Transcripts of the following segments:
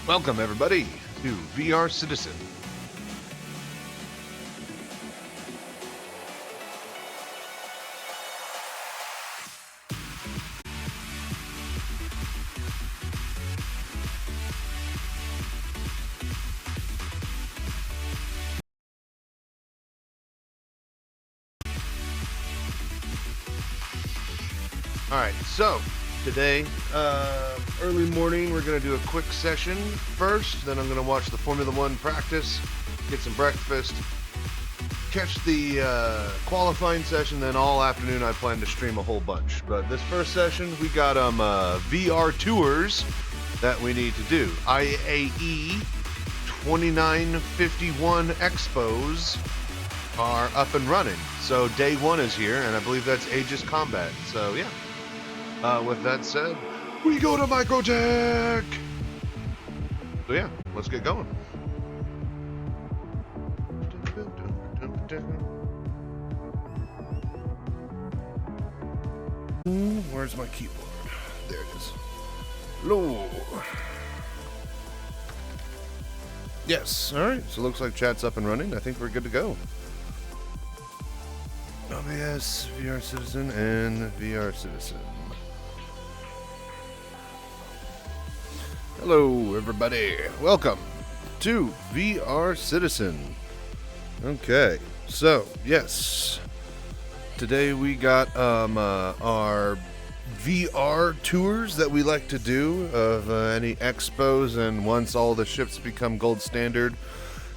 Welcome, everybody, to VR Citizen. Alright, so today, early morning, we're going to do a quick session first, then I'm going to watch the Formula One practice, get some breakfast, catch the qualifying session, then all afternoon I plan to stream a whole bunch. But this first session, we got VR tours that we need to do. IAE 2951 Expos are up and running. So day one is here, and I believe that's Aegis Combat. So yeah. With that said, we go to MICROTECH! So yeah, let's get going. Where's my keyboard? There it is. Hello. Yes, alright, so it looks like chat's up and running. I think we're good to go. OBS, VR Citizen, and VR Citizen. Hello, everybody. Welcome to VR Citizen. Okay, so, yes. Today we got our VR tours that we like to do of any expos, and once all the ships become gold standard,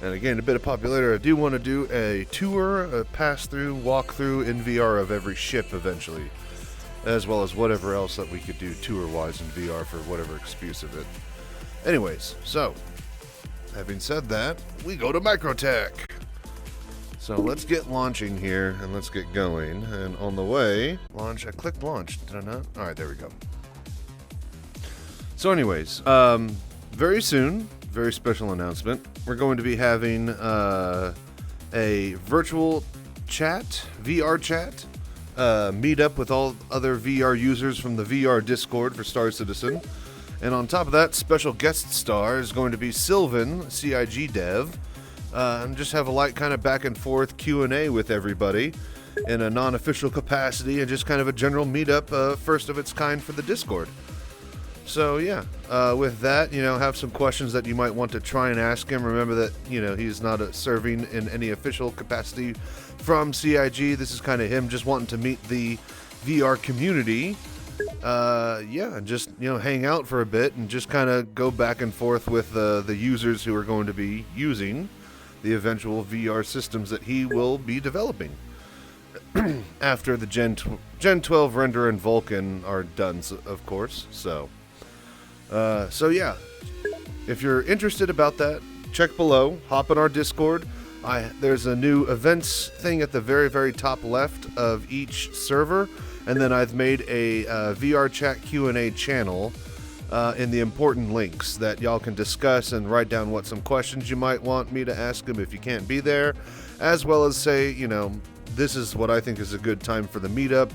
and again, a bit of popularity, I do want to do a tour, a pass-through, walk-through in VR of every ship eventually, as well as whatever else that we could do tour-wise in VR for whatever excuse of it. Anyways, so, having said that, we go to MICROTECH. So let's get launching here, and let's get going. And on the way, launch, I clicked launch, did I not? Alright, there we go. So anyways, very soon, very special announcement, we're going to be having a virtual chat, VR chat, meet up with all other VR users from the VR Discord for Star Citizen. And on top of that, special guest star is going to be Sylvan, CIG dev, and just have a light kind of back and forth Q&A with everybody in a non-official capacity, and just kind of a general meetup, first of its kind for the Discord. So yeah, with that, have some questions that you might want to try and ask him. Remember that, he's not serving in any official capacity from CIG. This is kind of him just wanting to meet the VR community. And just, hang out for a bit and just kind of go back and forth with the users who are going to be using the eventual VR systems that he will be developing after the Gen 12 Render and Vulkan are done, of course. So yeah, if you're interested about that, check below, hop in our Discord. There's a new events thing at the very, very top left of each server. And then I've made a VR chat Q&A channel in the important links that y'all can discuss and write down what some questions you might want me to ask them if you can't be there, as well as say, this is what I think is a good time for the meetup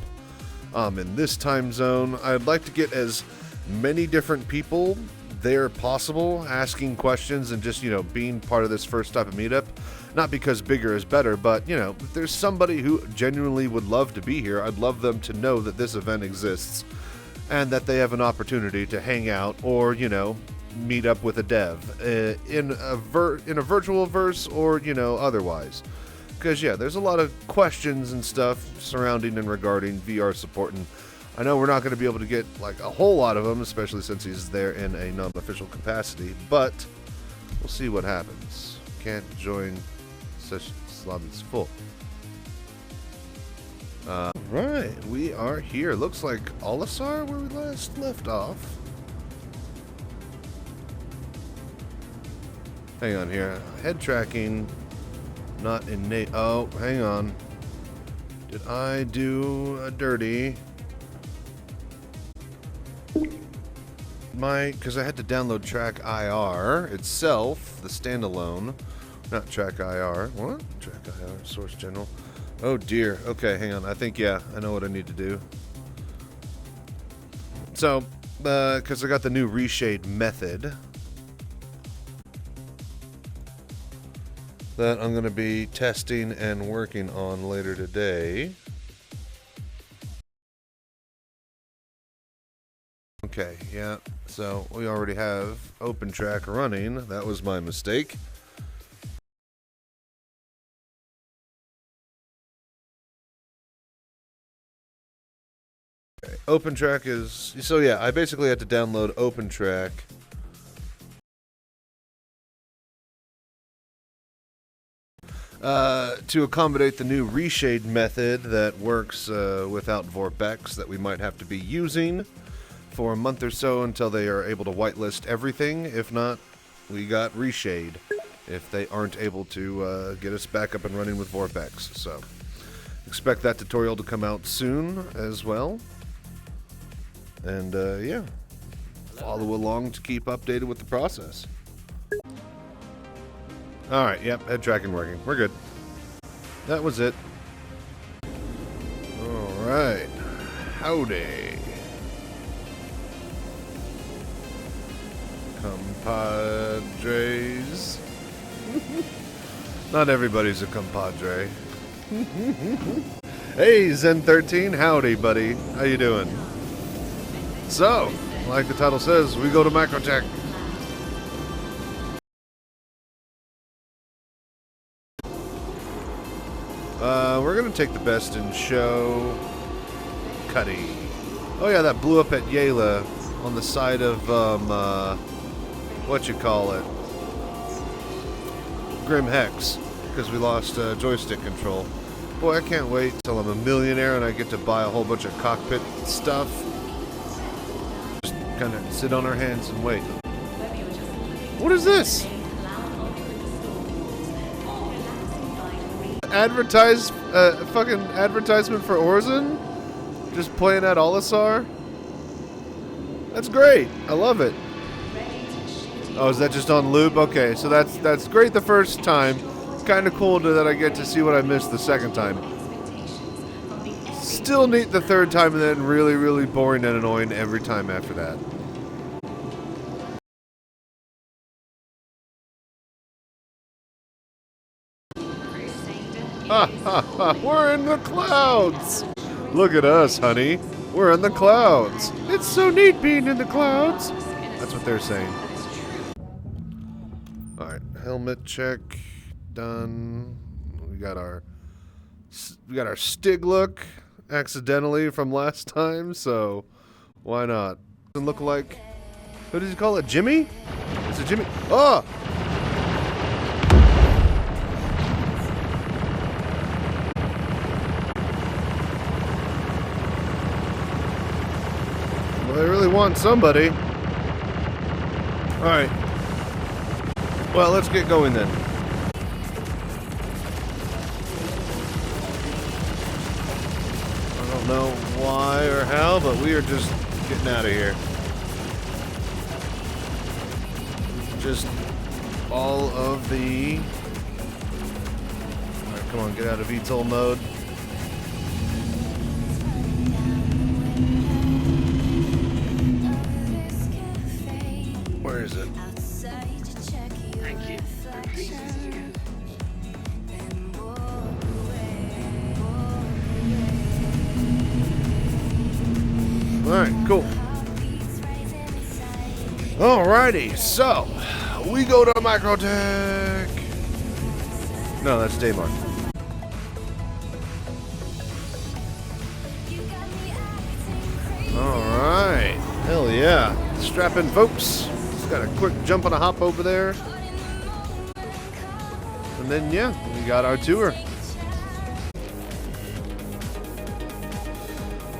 in this time zone. I'd like to get as many different people there possible asking questions and just, being part of this first type of meetup. Not because bigger is better, but, if there's somebody who genuinely would love to be here, I'd love them to know that this event exists and that they have an opportunity to hang out or, meet up with a dev in a virtual verse or, otherwise. Because, yeah, there's a lot of questions and stuff surrounding and regarding VR support, and I know we're not going to be able to get, a whole lot of them, especially since he's there in a non-official capacity, but we'll see what happens. Can't join session slot is full. Right, we are here. Looks like Olisar, where we last left off. Hang on here. Head tracking, not innate. Oh, hang on. Did I do a dirty? Because I had to download Track IR itself, the standalone. Not Track IR. What? Track IR, Source General. Oh dear. Okay, hang on. I think, yeah, I know what I need to do. So, because I got the new reshade method. that I'm going to be testing and working on later today. Okay, yeah, so we already have OpenTrack running. That was my mistake. Okay, OpenTrack is... So yeah, I basically had to download OpenTrack. To accommodate the new reshade method that works without Vorpex that we might have to be using for a month or so until they are able to whitelist everything. If not, we got reshade if they aren't able to get us back up and running with Vorpex. So expect that tutorial to come out soon as well. And yeah, follow along to keep updated with the process. Alright, yep, head tracking working. We're good. That was it. Alright. Howdy. Compadres. Not everybody's a compadre. Hey, Zen13, howdy, buddy. How you doing? So, like the title says, we go to MICROTECH. We're gonna take the best in show. Cuddy. Oh yeah, that blew up at Yela on the side of what you call it, Grim Hex, because we lost joystick control. Boy, I can't wait till I'm a millionaire and I get to buy a whole bunch of cockpit stuff. Just kind of sit on our hands and wait. What is this? Fucking advertisement for Orzen? Just playing at Olisar? That's great. I love it. Oh, is that just on loop? Okay, so that's great the first time. Kind of cool that I get to see what I missed the second time. Still neat the third time, and then really, really boring and annoying every time after that. Ha ha ha! We're in the clouds! Look at us, honey. We're in the clouds. It's so neat being in the clouds. That's what they're saying. Alright, helmet check done. We got our Stig look accidentally from last time, so why not? Doesn't look like, what does he call it? Jimmy? Is it Jimmy? Oh! Well, they really want somebody. Alright. Well, let's get going then. I don't know why or how, but we are just getting out of here. Just all of the... Alright, come on, get out of VTOL mode. Where is it? Thank you. Alright, cool. Alrighty, so we go to MICROTECH. No, that's Daymar. Alright. Hell yeah. Strap in, folks. Just got a quick jump and a hop over there. And then, yeah, we got our tour.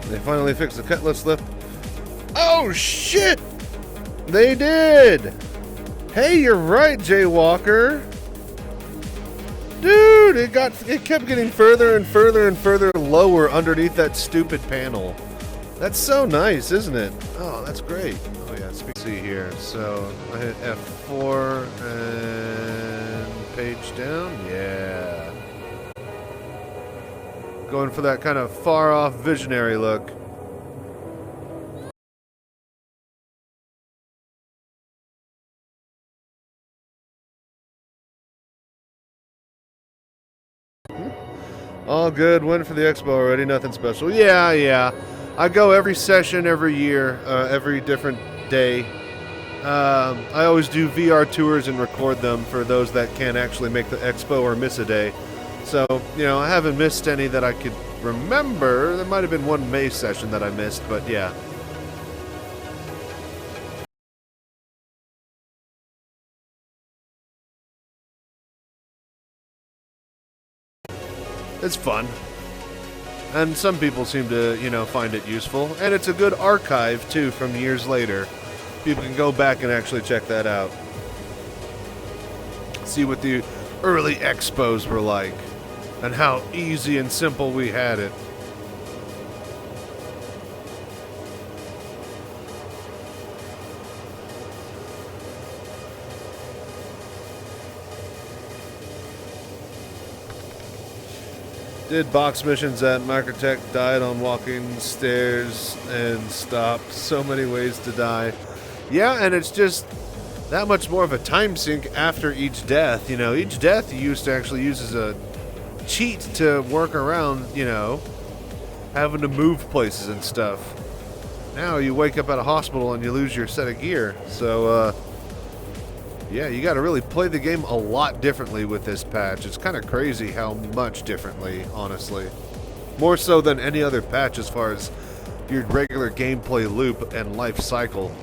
They finally fixed the cutlass lift. Oh, shit! They did! Hey, you're right, Jaywalker. Dude, it kept getting further and further and further lower underneath that stupid panel. That's so nice, isn't it? Oh, that's great. Oh, yeah, let's see here. So, I hit F4 and page down. Yeah. Going for that kind of far-off visionary look. All good. Went for the expo already. Nothing special. Yeah. I go every session, every year, every different day. I always do VR tours and record them for those that can't actually make the expo or miss a day. So, I haven't missed any that I could remember. There might have been one May session that I missed, but yeah. It's fun. And some people seem to, find it useful. And it's a good archive, too, from years later. People can go back and actually check that out. See what the early expos were like. And how easy and simple we had it. Did box missions at MICROTECH, died on walking stairs and stopped. So many ways to die. Yeah, and it's just that much more of a time sink after each death. Each death you used to actually use as a cheat to work around, having to move places and stuff. Now you wake up at a hospital and you lose your set of gear. So, yeah, you got to really play the game a lot differently with this patch. It's kind of crazy how much differently, honestly. More so than any other patch as far as your regular gameplay loop and life cycle.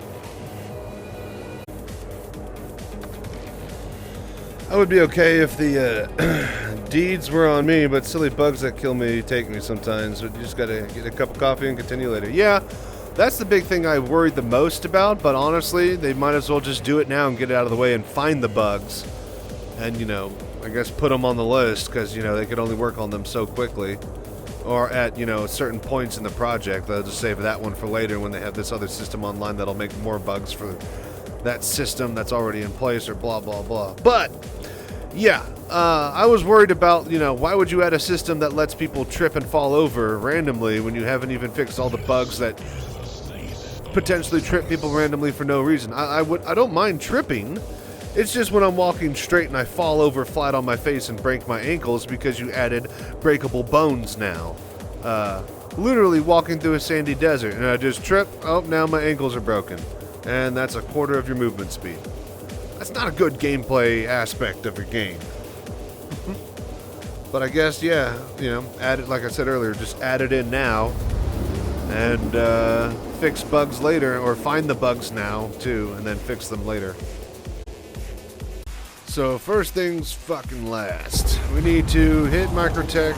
I would be okay if the deeds were on me, but silly bugs that kill me take me sometimes. So you just got to get a cup of coffee and continue later. Yeah. That's the big thing I worried the most about, but honestly, they might as well just do it now and get it out of the way and find the bugs. And, I guess put them on the list, because, they could only work on them so quickly. Or at, certain points in the project. They'll just save that one for later when they have this other system online that'll make more bugs for that system that's already in place, or blah, blah, blah. But, yeah, I was worried about, why would you add a system that lets people trip and fall over randomly when you haven't even fixed all the bugs that potentially trip people randomly for no reason. I don't mind tripping. It's just when I'm walking straight and I fall over flat on my face and break my ankles because you added breakable bones now. Literally walking through a sandy desert and I just trip. Oh, now my ankles are broken. And that's a quarter of your movement speed. That's not a good gameplay aspect of your game. But I guess, yeah, add it, like I said earlier, just add it in now. And fix bugs later, or find the bugs now too, and then fix them later. So first things fucking last, we need to hit MICROTECH,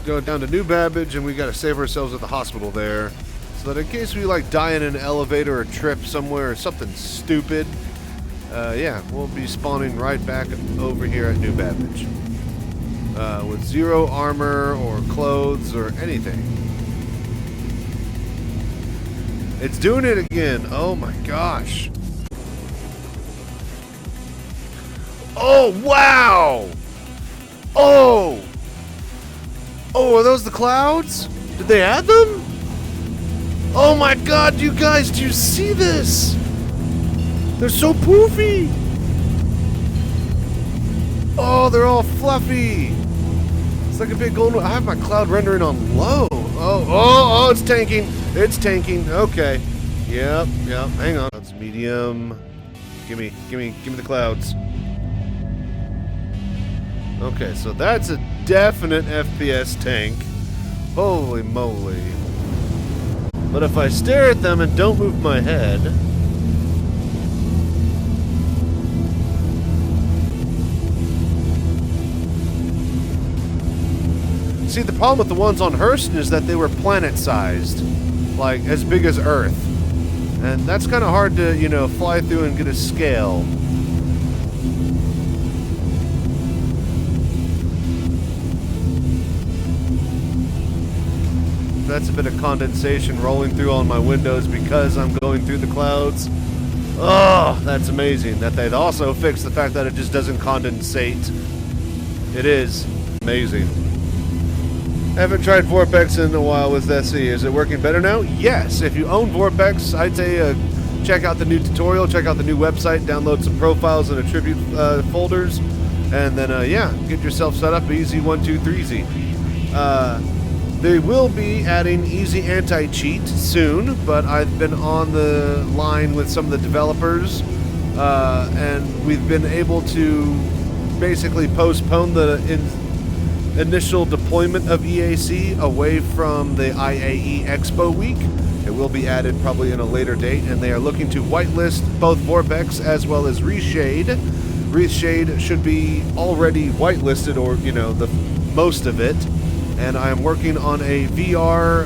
go down to New Babbage, and we gotta save ourselves at the hospital there, so that in case we die in an elevator or trip somewhere or something stupid, yeah, we'll be spawning right back over here at New Babbage. With zero armor or clothes or anything. It's doing it again. Oh my gosh. Oh, wow. Oh, are those the clouds? Did they add them? Oh my god, you guys, do you see this? They're so poofy. Oh, they're all fluffy. It's like a big golden. I have my cloud rendering on low. Oh, it's tanking. It's tanking. Okay. Yep. Hang on. It's medium. Give me the clouds. Okay, so that's a definite FPS tank. Holy moly. But if I stare at them and don't move my head, see, the problem with the ones on Hurston is that they were planet-sized, like as big as Earth. And that's kind of hard to, fly through and get a scale. That's a bit of condensation rolling through on my windows because I'm going through the clouds. Oh, that's amazing that they'd also fixed the fact that it just doesn't condensate. It is amazing. I haven't tried Vorpex in a while with SE. Is it working better now? Yes. If you own Vorpex, I'd say check out the new tutorial, check out the new website, download some profiles and attribute folders, And then, yeah, get yourself set up easy 1, 2, 3Z. They will be adding easy anti-cheat soon, but I've been on the line with some of the developers, and we've been able to basically postpone the initial deployment of EAC away from the IAE Expo week. It will be added probably in a later date, and they are looking to whitelist both Vorpex as well as Reshade. Reshade should be already whitelisted, or, you know, the most of it. And I am working on a VR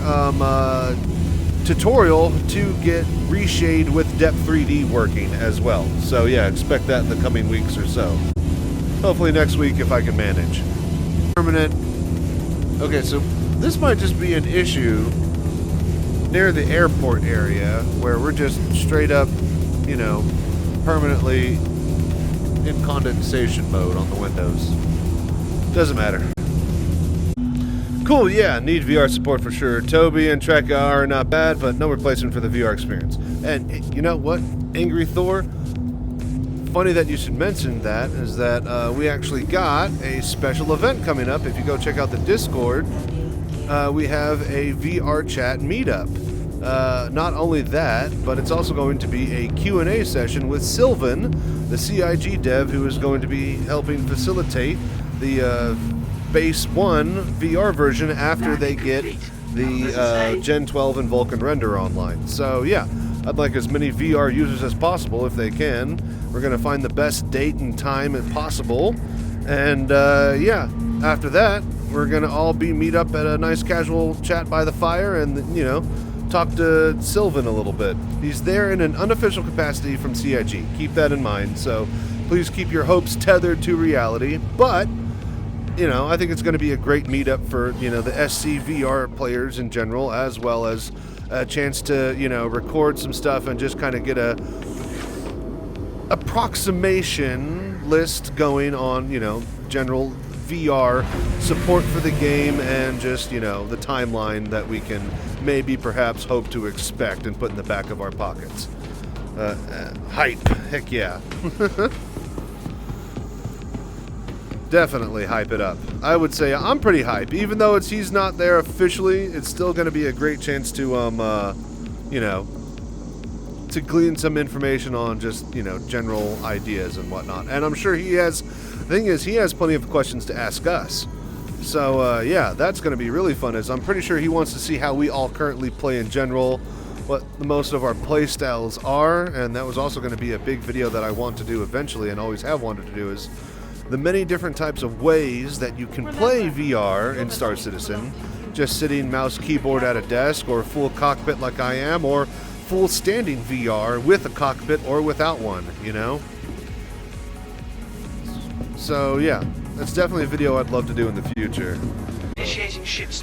tutorial to get Reshade with Depth 3D working as well. So yeah, expect that in the coming weeks or so. Hopefully next week if I can manage. Permanent. Okay, so this might just be an issue near the airport area where we're just straight up, you know, permanently in condensation mode on the windows. Doesn't matter. Cool, yeah, need VR support for sure. Toby and Trek are not bad, but no replacement for the VR experience. And you know what, Angry Thor? Funny that you should mention that, is that we actually got a special event coming up. If you go check out the Discord, we have a VR chat meetup. Not only that, but it's also going to be a Q&A session with Sylvan, the CIG dev, who is going to be helping facilitate the Base 1 VR version after they get the Gen 12 and Vulkan render online. So yeah, I'd like as many VR users as possible if they can. We're going to find the best date and time if possible. And yeah, after that, we're going to all meet up at a nice casual chat by the fire and, you know, talk to Sylvan a little bit. He's there in an unofficial capacity from CIG. Keep that in mind. So please keep your hopes tethered to reality. But you know, I think it's going to be a great meetup for, you know, the SC VR players in general, as well as a chance to, you know, record some stuff and just kind of get a approximation list going on, you know, general VR support for the game and just, you know, the timeline that we can maybe perhaps hope to expect and put in the back of our pockets. Hype. Heck yeah. Definitely hype it up. I would say I'm pretty hype. Even though he's not there officially, it's still going to be a great chance to, you know, to glean some information on just, you know, general ideas and whatnot. And I'm sure he has, the thing is, he has plenty of questions to ask us. So, yeah, that's going to be really fun, as I'm pretty sure he wants to see how we all currently play in general, what the most of our play styles are, and that was also going to be a big video that I want to do eventually and always have wanted to do, is the many different types of ways that you can play VR in Star Citizen. Just sitting mouse keyboard at a desk, or full cockpit like I am, or full standing VR with a cockpit or without one, you know? So yeah, that's definitely a video I'd love to do in the future.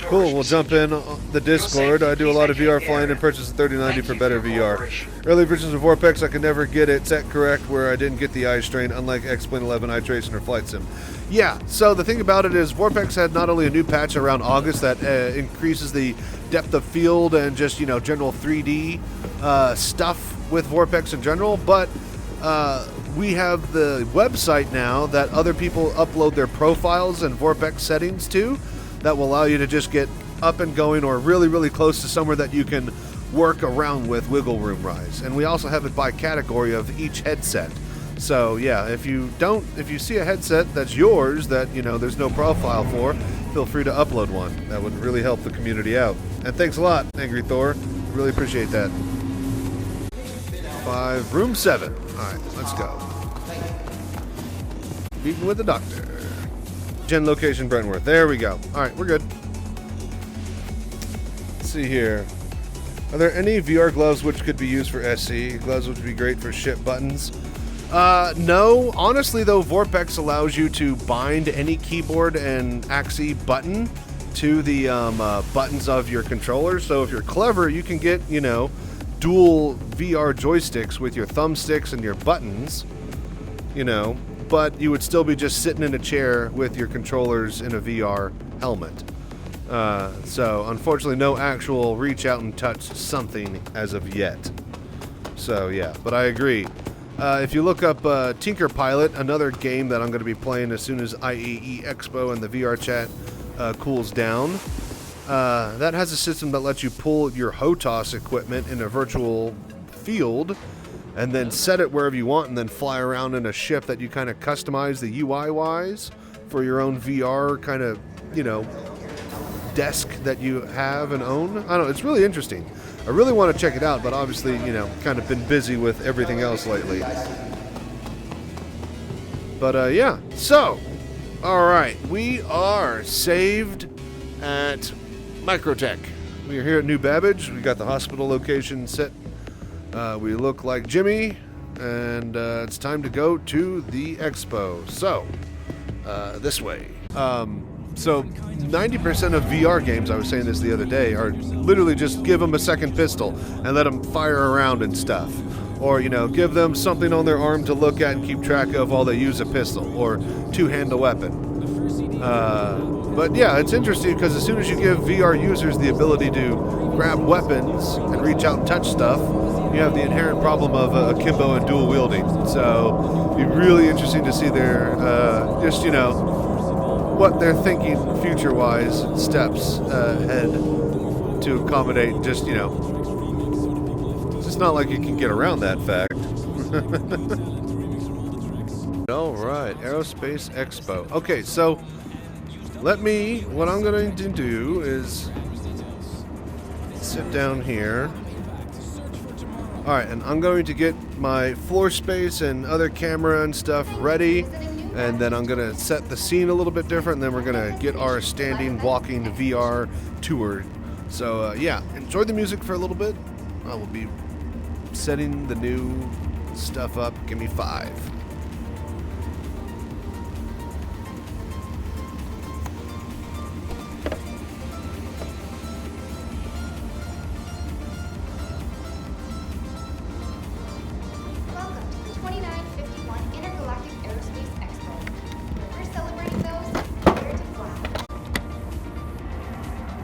Cool, we'll jump in the Discord. I do a lot of VR flying and purchased a 3090 for better VR. Early versions of Vorpex, I could never get it set correct where I didn't get the eye strain, unlike X-Plane 11, eye tracing, or Flight Sim. Yeah, so the thing about it is Vorpex had not only a new patch around August that increases the depth of field and just, you know, general 3D stuff with Vorpex in general, but we have the website now that other people upload their profiles and Vorpex settings to, that will allow you to just get up and going or really, really close to somewhere that you can work around with wiggle room rise. And we also have it by category of each headset. So yeah, if you see a headset that's yours that, you know, there's no profile for, feel free to upload one. That would really help the community out. And thanks a lot, Angry Thor. Really appreciate that. 5, room 7. Alright, let's go. Meeting with the doctor. Gen location Brentworth. There we go. Alright, we're good. Let's see here. Are there any VR gloves which could be used for SC? Gloves which would be great for ship buttons? No. Honestly, though, Vorpex allows you to bind any keyboard and axis button to the buttons of your controller. So if you're clever, you can get, you know, dual VR joysticks with your thumbsticks and your buttons, you know, but you would still be just sitting in a chair with your controllers in a VR helmet. So unfortunately, no actual reach out and touch something as of yet. So yeah, but I agree. If you look up Tinker Pilot, another game that I'm going to be playing as soon as IAE Expo and the VR chat cools down, that has a system that lets you pull your HOTAS equipment in a virtual field and then set it wherever you want and then fly around in a ship that you kind of customize the UI-wise for your own VR kind of, you know, desk that you have and own. I don't know, it's really interesting. I really want to check it out, but obviously, you know, kind of been busy with everything else lately. But yeah, so, alright, we are saved at MICROTECH. We are here at New Babbage. We got the hospital location set. We look like Jimmy, and it's time to go to the expo. So, this way. So 90% of VR games, I was saying this the other day, are literally just give them a second pistol and let them fire around and stuff. Or, you know, give them something on their arm to look at and keep track of while they use a pistol or two-hand a weapon. But yeah, it's interesting because as soon as you give VR users the ability to grab weapons and reach out and touch stuff, you have the inherent problem of akimbo and dual wielding. So it'd be really interesting to see their, just, you know, what they're thinking future-wise steps ahead to accommodate just, you know, it's not like you can get around that fact. All right, Aerospace Expo. Okay, so what I'm going to do is sit down here. All right, and I'm going to get my floor space and other camera and stuff ready. And then I'm going to set the scene a little bit different, and then we're going to get our standing, walking VR tour. So, yeah, enjoy the music for a little bit. I will be setting the new stuff up. Give me 5.